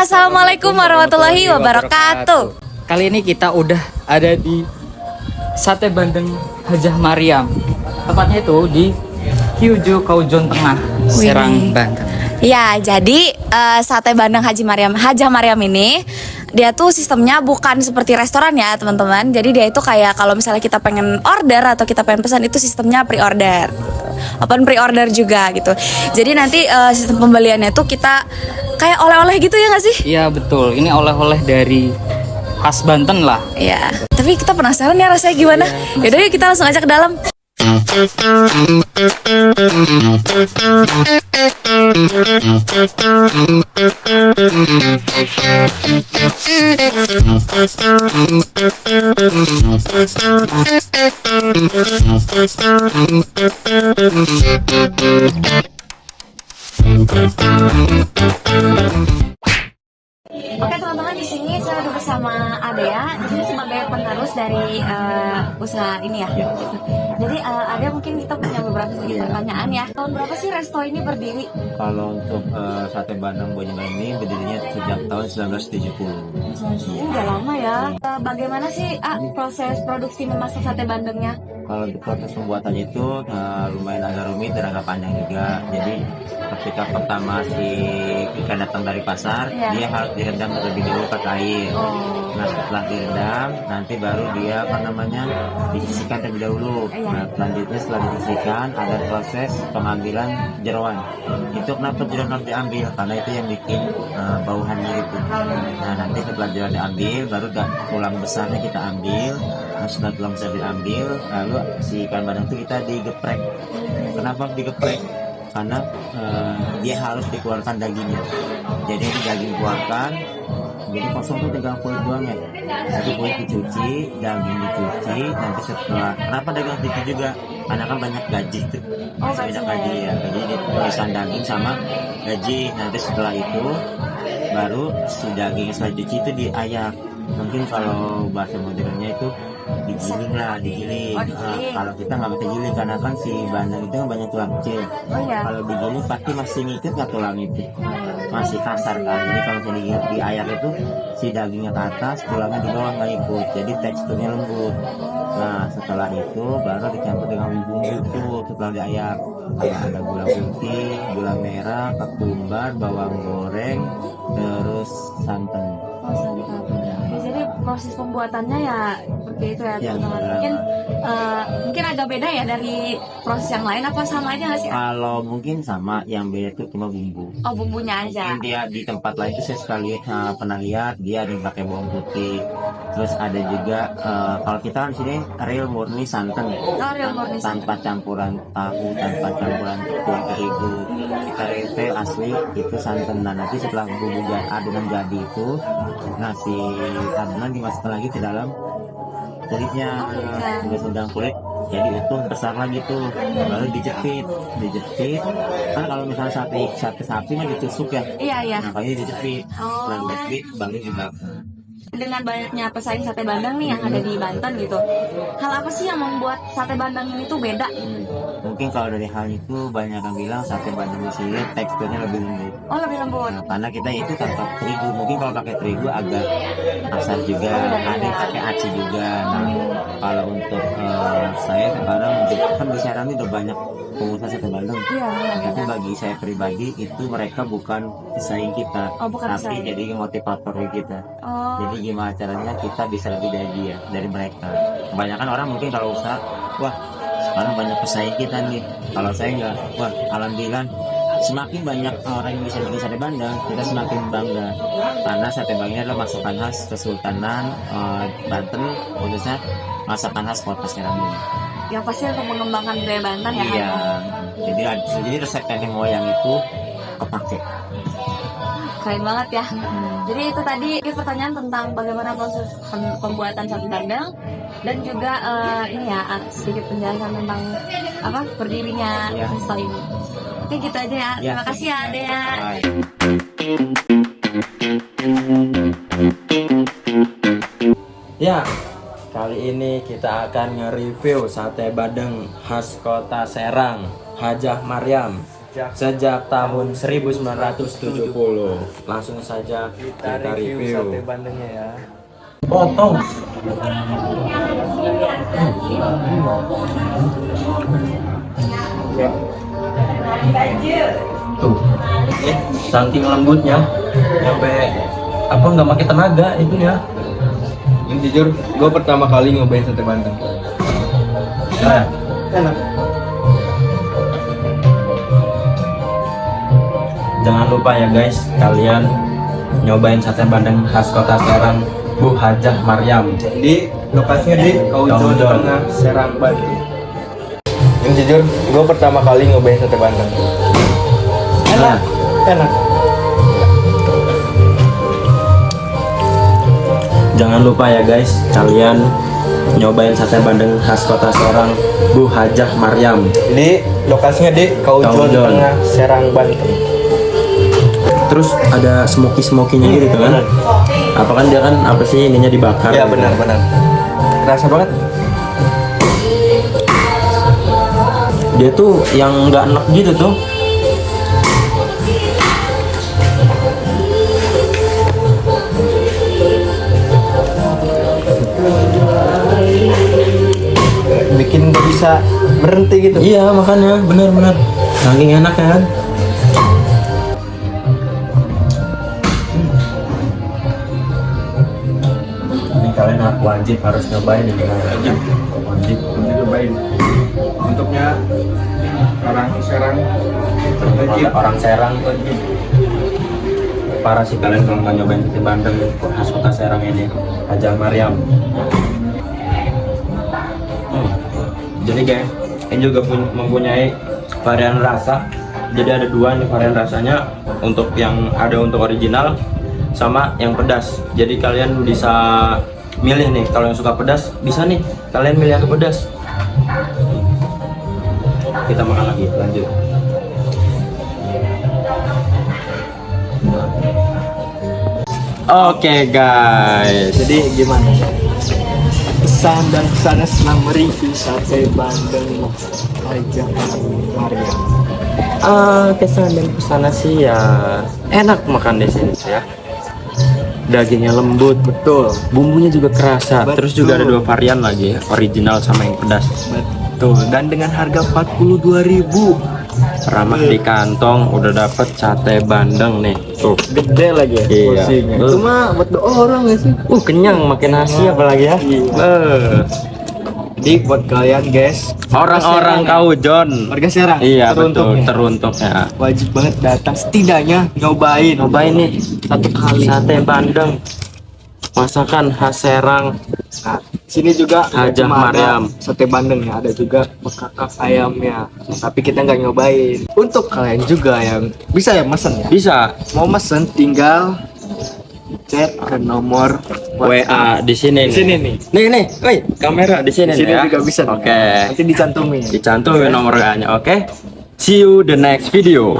Assalamualaikum warahmatullahi wabarakatuh. Kali ini kita udah ada di Sate Bandeng Hajah Maryam. Tepatnya itu di Hiuju Kaujon Tengah, Serang, Banten. Ya, jadi Sate Bandeng Hajah Maryam ini dia tuh sistemnya bukan seperti restoran ya teman-teman. Jadi dia itu kayak kalau misalnya kita pengen order atau kita pengen pesan itu sistemnya pre-order, open pre-order juga gitu. Jadi nanti sistem pembeliannya tuh kita kayak oleh-oleh gitu ya nggak sih? Iya betul, ini oleh-oleh dari khas Banten lah. Iya. Tapi kita penasaran ya rasanya gimana. Yaudah yuk kita langsung aja ke dalam. Oke teman-teman, di sini saya udah bersama Adea. Di sini sebagai penerus dari usaha ini ya. Jadi Adea mungkin kita punya beberapa sedikit pertanyaan ya. Tahun berapa sih resto ini berdiri? Kalau untuk Sate Bandeng Bojong ini berdirinya sejak tahun 1970. Udah lama ya. Bagaimana sih proses produksi memasak sate bandengnya? Kalau untuk proses pembuatannya itu lumayan agak rumit dan agak panjang juga. Jadi ketika pertama si ikan datang dari pasar, dia harus direndam terlebih dahulu pakai air. Nah setelah direndam, nanti baru dia disisihkan terlebih dahulu. Nah selanjutnya setelah disisihkan ada proses pengambilan jeroan. Itu kenapa jeroan harus diambil? Karena itu yang bikin bauannya itu. Nah nanti setelah jeroan diambil, baru tulang besarnya kita ambil. Nah setelah tulang besar diambil, lalu si ikan bandeng itu kita digeprek. Kenapa digeprek? Karena dia harus dikeluarkan dagingnya. Jadi ini daging dikeluarkan, jadi kosong tuh tinggal kulit doang ya. Jadi kulit dicuci, daging dicuci, nanti setelah kenapa daging harus dicuci juga? Karena kan banyak gaji tuh. Banyak gaji ya. Jadi dituliskan daging sama gaji. Nanti setelah itu baru si daging setelah dicuci itu diayak. Mungkin kalau bahasa modernnya itu digiling. Kalau kita nggak bisa giling karena kan si bandeng itu kan banyak tulang kecil. Kalau digiling pasti masih ngikut nggak tulang itu, masih kasar kan. Jadi kalau diayak itu si dagingnya ke atas, tulangnya di bawah nggak ikut, jadi teksturnya lembut. Nah setelah itu baru dicampur dengan bumbu tuh setelah diayak. Kayak ada gula putih, gula merah, ketumbar, bawang goreng, terus santan. Jadi proses pembuatannya ya seperti itu ya teman-teman. Mungkin agak beda ya dari proses yang lain, apa sama aja nggak sih? Kalau mungkin sama, yang beda itu cuma bumbu. Oh bumbunya aja. Mungkin dia di tempat lain itu saya sekali pernah lihat dia ada yang pakai bawang putih. Terus ada juga kalau kita kan di sini real murni santan. Oh, real murni tanpa campuran tahu, tanpa campuran tepung terigu. Kita real asli itu santan. Nah nanti setelah bumbu adonan jadi itu, nah si adonan dimasukkan lagi ke dalam kulitnya, sundang kulit jadi utuh besar lagi tuh, lalu dijepit kan. Kalau misalnya sate sapi mah ditusuk ya. Iya. Nah kalau ini dijepit, setelah dijepit baru dibakar. Dengan banyaknya pesaing sate bandeng nih yang ada di Banten gitu, hal apa sih yang membuat sate bandeng ini tuh beda? Mungkin kalau dari hal itu banyak yang bilang sate bandeng di sini teksturnya lebih lembut. Oh lebih lembut. Nah, karena kita itu tanpa terigu. Mungkin kalau pakai terigu agak kasar juga. Ada yang pakai aci juga. Nah kalau untuk saya sekarang kan di Serang ini udah banyak pengusaha sate bandeng. Tapi bagi saya pribadi itu mereka bukan pesaing kita, tapi jadi motivator kita. Jadi gimana caranya kita bisa lebih dari dia, dari mereka. Kebanyakan orang mungkin kalau usaha, wah sekarang banyak pesaing kita nih. Kalau saya enggak, wah alhamdulillah semakin banyak orang yang bisa bikin sate bandeng, kita semakin bangga. Karena sate bandeng ini adalah masakan khas Kesultanan Banten, khususnya masakan khas kota Serang ini. Yang pasti untuk mengembangkan budaya Banten ya. Iya. Jadi resep nenek moyang itu kepake. Keren banget ya. Jadi itu tadi pertanyaan tentang bagaimana proses pembuatan sate bandeng dan juga ini ya sedikit penjelasan tentang berdirinya resto ini. Oke gitu aja ya. Terima kasih ya Adea. Ya, kali ini kita akan nge-review sate bandeng khas kota Serang, Hajah Maryam. sejak tahun 1970. Langsung saja kita review sate bandengnya ya. Potong. Tuh, saking lembutnya, sampai apa nggak pakai tenaga itunya. Yang jujur, gue pertama kali nyobain sate bandeng. Enak. Jangan lupa ya guys, kalian nyobain sate bandeng khas kota Serang, Bu Hajah Maryam. Di lokasinya di Kaujon Kaujon. Tengah, Serang, Banten. Yang jujur, gue pertama kali nyobain sate bandeng. Enak. Enak. Jangan lupa ya guys, kalian nyobain sate bandeng khas kota Serang, Bu Hajah Maryam. Di lokasinya di Kaujon Kaujon. Tengah, Serang, Banten. Terus ada smoky-smokinya gitu kan? Apa kan dia kan apa sih ininya dibakar? Ya benar-benar. Kerasa banget. Dia tuh yang nggak enak gitu tuh. Bikin nggak bisa berhenti gitu. Iya makanya benar-benar saking enak kan. Ini kalian wajib harus nyobain ini. Wajib Cobain. Bentuknya orang Serang. orang Serang parah sih kalian kalau nggak nyobain sate bandeng khas kota Serang ini, Hajah Maryam. Jadi guys, ini juga mempunyai varian rasa. Jadi ada dua nih varian rasanya, untuk yang ada untuk original sama yang pedas. Jadi kalian bisa milih nih, kalau yang suka pedas bisa nih kalian milih yang pedas. Kita makan lagi, lanjut. Oke guys, Jadi gimana? Kesan dan kesannya setelah mereview sate bandeng Hajah Maryam. kesan dan kesana sih ya enak makan di sini sih ya. Dagingnya lembut, betul. Bumbunya juga kerasa. Betul. Terus juga ada dua varian lagi, original sama yang pedas. Betul. Dan dengan harga 42.000, Ramah di kantong, udah dapet sate bandeng nih. Tuh. gede lagi ya Iya. porsinya. Itu mah buat 2 orang ya sih. Kenyang makan nasi apalagi ya. Jadi buat kalian guys, Orang-orang Kaujon. warga Serang, Iya teruntuk betul, nih, teruntuk ya. wajib banget datang setidaknya nyobain Cobain nih satu kali. sate bandeng, masakan khas Serang. Nah, sini juga nggak Hajah cuma ada Maryam. sate bandeng ya, ada juga bekakak ayamnya. Tapi kita nggak nyobain. Untuk kalian juga yang bisa ya mesen ya. Bisa Mau mesen tinggal chat ke nomor WA di sini. Di sini nih. Nih, woi, kamera di sini Di sini nih ya. juga bisa. nih. Oke. Nanti dicantumin. Dicantumin nomor WA-nya, oke? See you the next video.